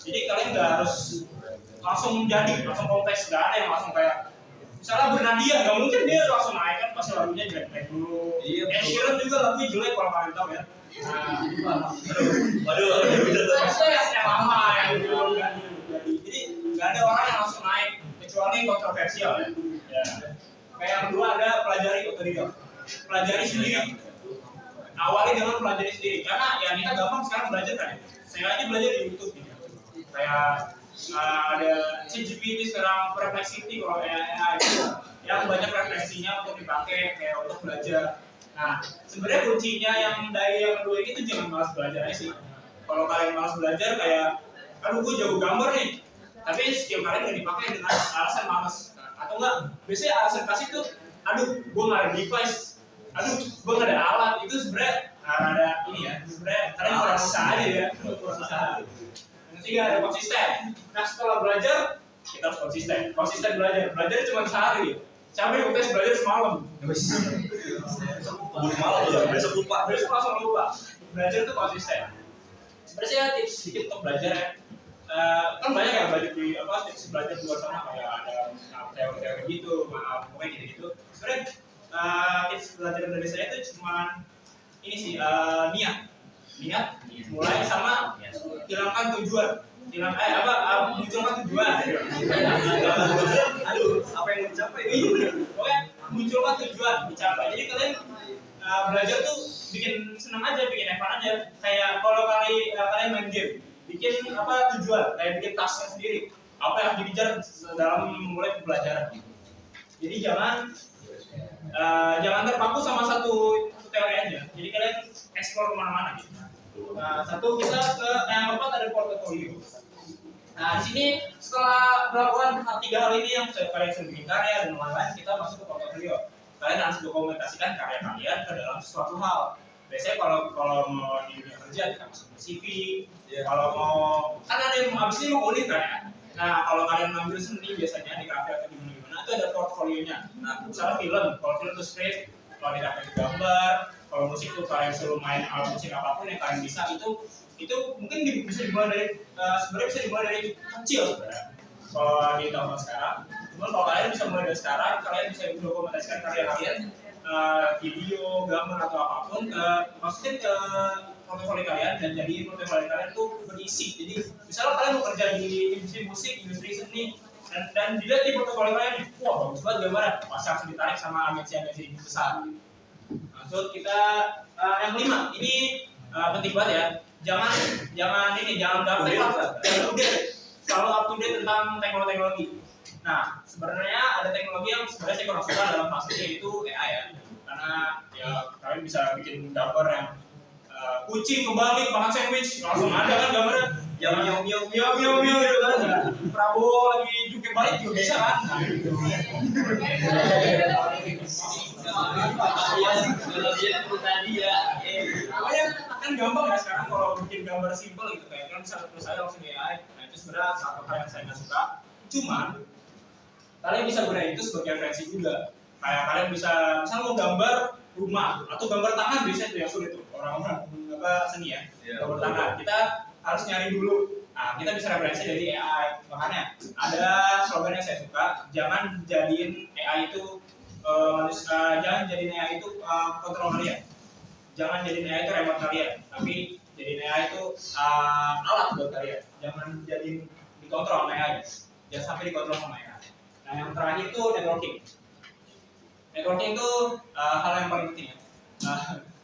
Jadi kalian nggak harus langsung kompleks, nggak ada yang langsung kayak misalnya Bernadia, nggak mungkin dia langsung naik kan, pasti lagunya jelek dulu. Ed Sheeran juga lagunya jelek kalau kalian tahu ya. Waduh, yang lama yang dulu jadi. Jadi nggak ada orang yang langsung naik kecuali kontroversial ya. Kayak yang kedua ada pelajari otodidak, pelajari sendiri. Awali dengan pelajari sendiri, karena ya kita gampang sekarang belajar kan. Saya aja belajar di YouTube gitu. Kayak ada ChatGPT sekarang Perplexity kalau AI yang banyak refleksinya untuk dipakai kayak untuk belajar. Nah, sebenarnya kuncinya yang dari yang kedua ini tuh jangan malas belajar aja sih. Kalau kalian malas belajar kayak, aduh gue jago gambar nih, tapi skill kalian nggak dipakai dengan alasan malas. Atau enggak, biasanya alasan kasih tuh, aduh gue nggak ada device, aduh gue nggak ada alat. Itu sebenarnya ada ini ya, sebenarnya kalian kurang usaha aja ya, kurang usaha. Yang ketiga ada konsisten. Nah setelah belajar, kita harus konsisten belajar cuma sehari. Siapa yang tes belajar semalam? Besok lupa. Besok langsung lupa. Belajar itu konsisten. Sebenarnya tips sedikit untuk belajar ya. Kan banyak yang belajar di tips belajar di luar sana kayak ada teori-teori gitu, pokoknya gitu-gitu. Sebenarnya tips belajar dari saya itu cuma ini sih niat, mulai sama hilangkan tujuan. Munculkan tujuan. Aduh, apa yang mau dicapai nih? Pokoknya munculkan tujuan dicapai. Jadi kalian belajar tuh bikin senang aja, bikin fun aja. Kayak kalau kalian main game, bikin tujuan, kayak bikin tasknya sendiri. Apa yang harus dikejar dalam memulai pembelajaran. Jadi jangan terpaku sama satu teori aja. Jadi kalian explore kemana-mana gitu. Satu kita ke yang keempat ada portfolio. Nah di sini setelah melakukan 3 hal ini yang kalian sudah bikin karya dan lain-lain, kita masuk ke portfolio. Kalian harus dokumentasikan karya kalian ke dalam suatu hal. Biasanya kalau mau di dunia kerja kita masuk ke CV. Kalau mau kan ada yang abis ini mau kuliah kan. Nah kalau kalian ngambil seni biasanya di kafe atau gimana itu ada portfolionya. Nah misalnya film, kalau film itu script, kalau tidak gambar, kalau musik tuh kalian suruh main alat musik apapun yang kalian bisa itu mungkin bisa dimulai dari sebenarnya bisa dimulai dari kecil sebenarnya. Kalau di tahun sekarang, cuma kalau kalian bisa mulai dari sekarang, kalian bisa dokumentasikan karya kalian, video, gambar atau apapun, masukin ke portofolio kalian dan jadi portofolio kalian tuh berisi. Jadi misalnya kalian mau kerja di industri musik, industri seni, dan dilihat di portofolio kalian, wah bagus banget gambarnya, pasti harus ditarik sama agensi-agensi besar. Maksud kita yang kelima, ini penting banget ya. Jangan update, selalu up to date tentang teknologi. Nah, sebenarnya ada teknologi yang sebenarnya saya kurang suka dalam fase itu AI ya. Karena ya kalian bisa bikin gambar yang kucing kebalik makan sandwich, langsung ada kan gambarnya. Yang miau gitu kan. Prabowo lagi jungkir balik juga bisa kan. Nah, gitu. Pokoknya kan gampang ya sekarang kalau bikin gambar simpel gitu kayak kan bisa terus saya langsung AI. Nah itu sebenarnya satu hal yang saya nggak suka. Cuman kalian bisa gunain itu sebagai referensi juga. Kayak kalian bisa misalnya mau gambar rumah atau gambar tangan biasanya tuh yang sulit tuh orang-orang seni ya. Gambar tangan kita harus nyari dulu. Nah, kita bisa referensi dari AI. Makanya ada slogan yang saya suka, jangan jadiin AI itu jangan jadiin AI itu kontrol kalian. Jangan jadiin AI itu remote kalian, tapi jadiin AI itu alat buat kalian. Jangan jadiin dikontrol sama AI. Jangan sampai dikontrol sama AI. Nah, yang terakhir itu networking. Networking itu hal yang paling penting ya.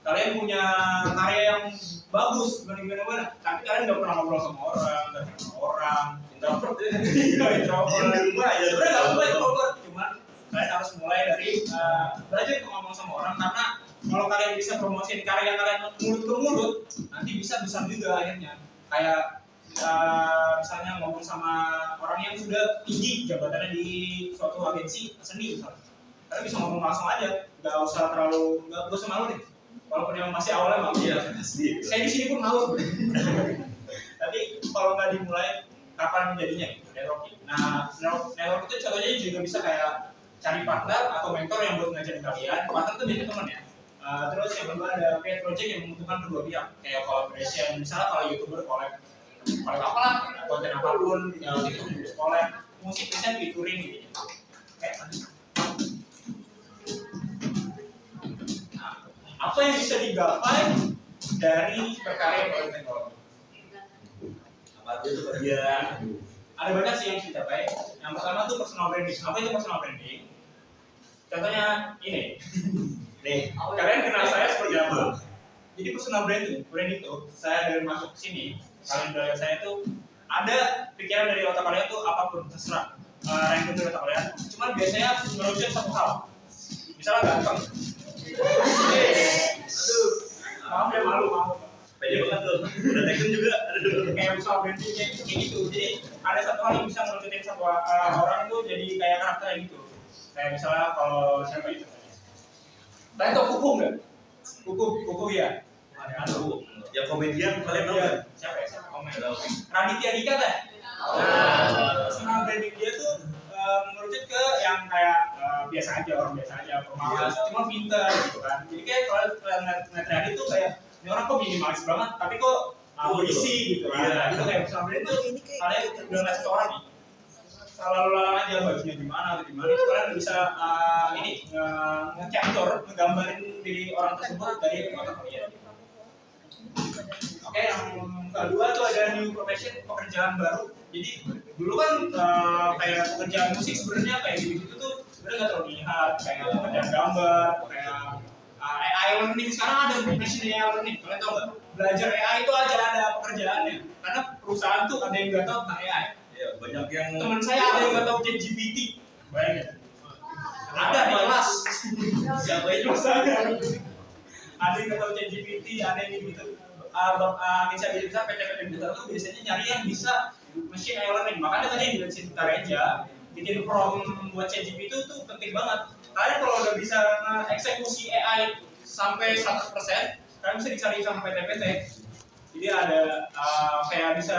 kalian punya karya yang bagus gimana, tapi kalian nggak pernah ngobrol sama orang, nggak kenal sama orang, introvert sebenarnya nggak apa introvert, cuman kalian harus mulai dari belajar ngomong sama orang, karena kalau kalian bisa promosiin karya kalian mulut ke mulut, nanti bisa besar juga akhirnya. Kayak misalnya ngomong sama orang yang sudah tinggi jabatannya di suatu agensi seni misalnya, kalian bisa ngomong langsung aja, nggak usah malu deh. Walaupun yang masih awalnya malu ya, pasti. Saya di sini pun malu. Tapi kalau nggak dimulai, kapan jadinya? Networking. Nah, network itu contohnya juga bisa kayak cari partner atau mentor yang buat ngajarin kalian. Partner itu jadi teman ya. Terus yang kedua ada paid project yang menguntungkan kedua pihak, kayak collaboration. Misalnya kalau youtuber collab apalah, konten apapun, itu collab, musik bisa featuring gitu. Apa yang bisa digapai dari berkarya melalui teknologi? Apa itu bagian? Ada banyak sih yang bisa dicapai. Yang pertama tuh personal branding. Apa itu personal branding? Contohnya ini. Nih, kalian kenal saya seperti apa? Jadi personal branding tuh saya dari masuk ke sini, kalian belajar saya tuh ada pikiran dari otak kalian tuh apapun terserah. Random dari otak kalian. Cuman biasanya merujuk satu hal. Misalnya ganteng. Aduh, maaf ya malu. Pede banget tuh, udah taken juga. Kayak personal branding kayak gitu. Jadi ada satu hal yang bisa merujukin satu orang itu jadi kayak karakter gitu. Kayak misalnya kalau siapa itu? Kalian tau Kuku nggak? Kuku ya. Aduh, yang komedian kalian tahu nggak? Siapa ya? Raditya Dika kan? Nah, personal branding dia tuh merujuk ke yang kayak biasa aja, orang biasa aja, pemalas, cuma pinter gitu kan. Jadi kayak kalau ngeliat Radit tuh kayak ini orang kok minimalis banget, tapi kok berisi gitu kan. Itu kayak personal branding tuh kalian udah ngeliat satu orang nih, lalu aja bajunya gimana atau gimana, itu kalian bisa nge-capture, ngegambarin diri orang tersebut dari otak kalian. Oke, yang kedua tuh ada new profession, pekerjaan baru. Jadi dulu kan kayak pekerjaan musik sebenarnya kayak gitu tuh sebenarnya nggak terlalu dilihat, kayak pekerjaan gambar, kayak AI learning. Sekarang ada profession AI learning, kalian tahu nggak? Belajar AI itu aja ada pekerjaannya, karena perusahaan tuh ada yang nggak tahu tentang AI. Ya, banyak yang teman saya ada yang nggak tahu ChatGPT, bayangin. Ada di kelas. Siapa itu? Ada yang nggak tahu ChatGPT, ada yang gitu. Bisa PT-PT besar tuh biasanya nyari yang bisa machine learning. Makanya tadi yang bilang Cinta Reja bikin prompt buat ChatGPT itu tuh penting banget. Kalian kalau udah bisa eksekusi AI sampai 100%, kalian bisa dicari sama PT-PT. Jadi ada kayak bisa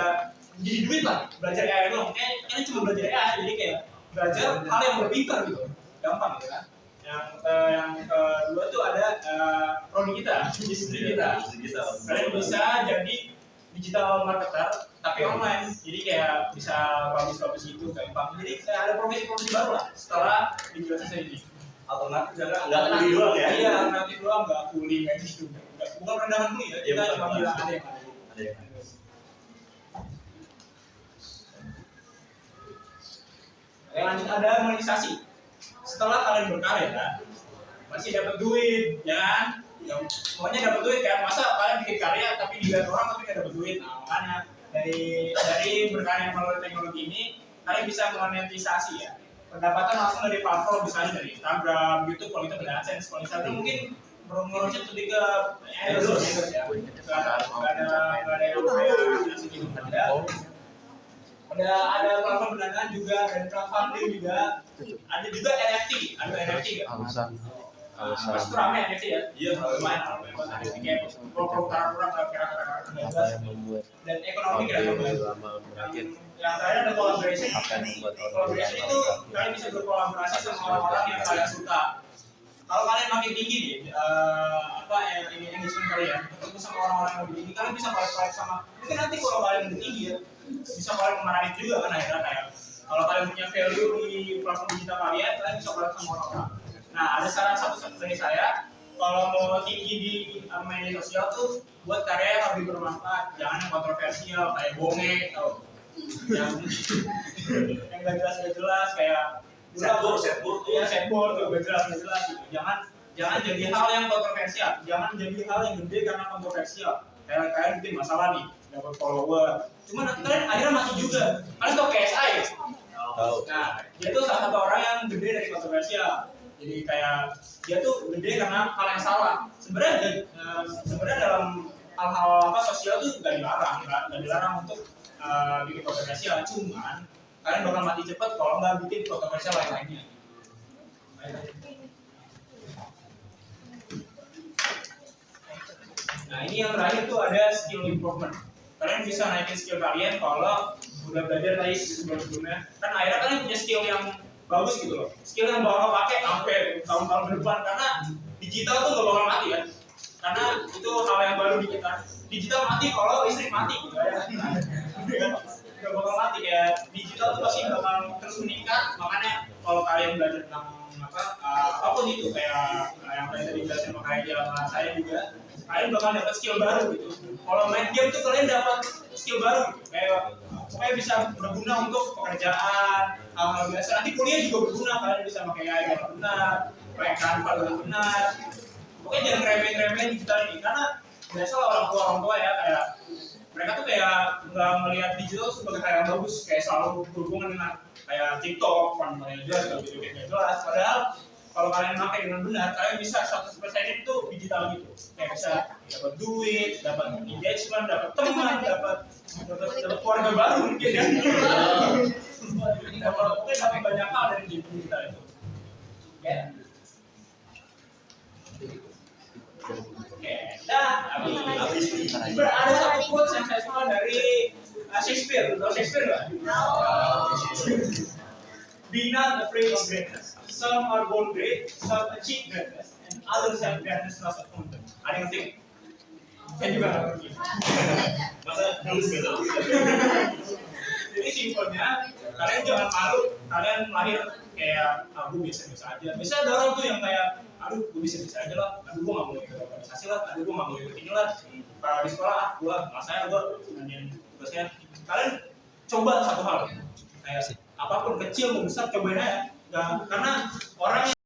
jadi duit lah belajar AI doang. Kalian cuma belajar AI, jadi kayak belajar hal yang berpintar gitu, gampang gitu kan. Yang kedua tuh ada prodi kita, bisnis kita. Kalian bisa jadi digital marketer tapi online. Jadi kayak bisa bagus gitu, gampang. Jadi kayak ada profesi baru lah setelah digital saya ini. alternatif nggak kuli doang ya? Iya, alternatif doang, nggak kuli kayak gitu. Bukan rendahan kuli ya, kita cuma bilang ada yang ada. Lanjut ada monetisasi. Setelah kalian berkarya, masih dapat duit, ya kan? Pokoknya dapat duit kan? Masa kalian bikin karya tapi dilihat orang tapi nggak dapat duit? Nah, makanya dari berkarya melalui teknologi ini, kalian bisa monetisasi ya. Pendapatan langsung dari platform, misalnya dari Instagram, YouTube. Kalau itu ada AdSense, kalau Instagram mungkin merujuk lebih ke endorse ya. Nggak ada yang kayak segitu ada. Ada platform pendanaan juga, dan crowdfunding juga, ada juga NFT, ada NFT kan? Masuk rame NFT ya? Iya, lumayan. Ada kayak program kira-kira dan ekonomi kira-kira. Yang terakhir ada collaboration. Collaboration itu kalian bisa berkolaborasi sama orang-orang yang kalian suka. Kalau kalian makin tinggi nih, engagement kalian, ketemu sama orang-orang yang lebih tinggi, kalian bisa collab sama. Mungkin nanti kalau kalian lebih tinggi ya, bisa kalian menarik juga kan akhirnya kayak kalau kalian punya value di platform digital kalian bisa collab sama orang-orang. Nah, ada saran satu dari saya, kalau mau tinggi di media sosial tuh buat karya yang lebih bermanfaat, jangan yang kontroversial kayak bonge atau yang nggak jelas kayak setboard tuh nggak jelas gitu. jangan jadi hal yang kontroversial, jangan jadi hal yang gede karena kontroversial. Kayak kalian bikin masalah nih, dapat follower, cuma nanti kalian akhirnya mati juga. Kalian tau KSI ya? Tahu. Nah, dia tuh salah satu orang yang gede dari kontroversial. Jadi kayak dia tuh gede karena hal yang salah. Sebenarnya dalam hal-hal apa sosial tuh gak dilarang untuk bikin kontroversial. Cuman kalian bakal mati cepet kalau nggak bikin kontroversial lain-lainnya. Nah ini yang terakhir tuh ada skill improvement. Kalian bisa naikin skill kalian kalau udah belajar tadi sebelumnya. Kan akhirnya kalian punya skill yang bagus gitu loh. Skill yang bakal pakai sampai tahun-tahun ke depan karena digital tuh gak bakal mati kan. Karena itu hal yang baru di kita. Digital mati kalau listrik mati gitu ya. Gak bakal mati kayak digital tuh pasti bakal terus meningkat. Makanya kalau kalian belajar tentang apapun itu kayak yang tadi dijelasin sama kayak sama saya juga, kalian bakal dapat skill baru gitu. Kalau main game tuh kalian dapat skill baru gitu. Kayak pokoknya bisa berguna untuk pekerjaan, hal-hal biasa. Nanti kuliah juga berguna, kalian bisa pakai AI dengan benar, pakai Canva dengan benar. Pokoknya jangan remehin digital ini karena biasa orang tua ya kayak mereka tuh kayak nggak melihat digital sebagai hal yang bagus, kayak selalu berhubungan dengan kayak TikTok, kontennya jelas, kalau video-video jelas. Padahal kalau kalian pakai dengan benar, kalian bisa 100% itu digital gitu. Kayak bisa dapat duit, dapat engagement, dapat teman, dapat keluarga baru mungkin ya. Dapat banyak hal dari digital itu. Ya. Oke, habis. Ada satu quotes yang saya suka dari Shakespeare. Tahu Shakespeare nggak? Be not afraid of greatness. Some are born great, some achieve greatness, and others have greatness not upon them. Ada yang ngerti? Saya juga nggak ngerti. Masa nulis gitu? Jadi simpelnya, kalian jangan malu. Kalian lahir kayak aku biasa-biasa aja. Biasanya ada orang tuh yang kayak, aduh, gue bisa-bisa aja lah. Aduh, gue nggak mau ikut organisasi lah. Aduh, gue nggak mau ikut ini lah. Kalau di sekolah, gue nggak saya, gue nanyain tugasnya. Kalian coba satu hal, kayak apapun kecil mau besar cobain aja. Karena orang